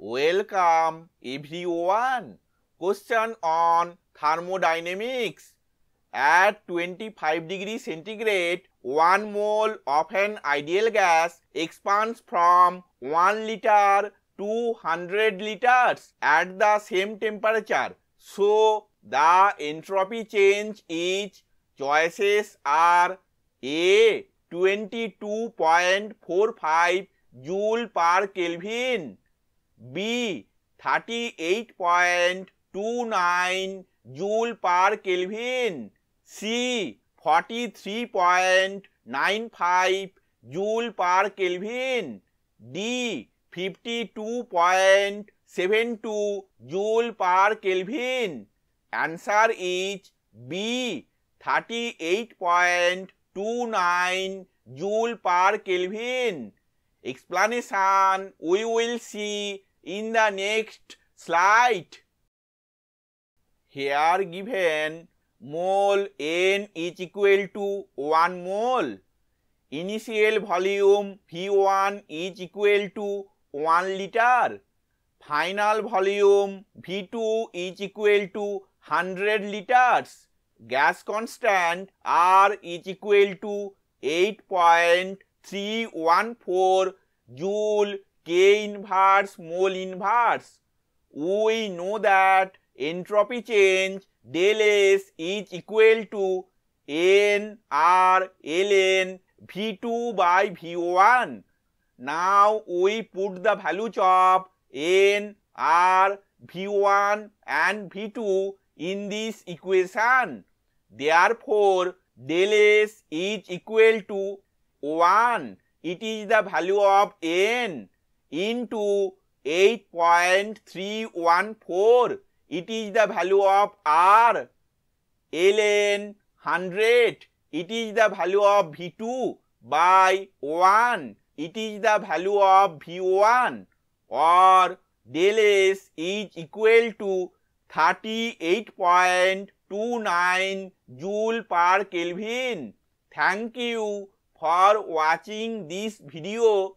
Welcome everyone. Question on thermodynamics. At 25 degrees centigrade, 1 mole of an ideal gas expands from 1 liter to 100 liters at the same temperature. So, the entropy change is, choices are A. 22.45 joule per Kelvin, B. 38.29 joule per Kelvin, C. 43.95 joule per Kelvin, D. 52.72 joule per Kelvin. Answer is B. 38.29 joule per Kelvin. Explanation we will see in the next slide. Here given mole N is equal to 1 mole. Initial volume V1 is equal to 1 liter. Final volume V2 is equal to 100 liters. Gas constant R is equal to 8.314 joule K inverse mole inverse. We know that entropy change del S is equal to N R ln V2 by V1. Now we put the values of N, R, V1 and V2 in this equation. Therefore, del S is equal to 1. It is the value of N into 8.314. It is the value of R. ln 100. It is the value of V2 by 1. It is the value of V1. Or del S is equal to 38.29 joule per Kelvin. Thank you for watching this video.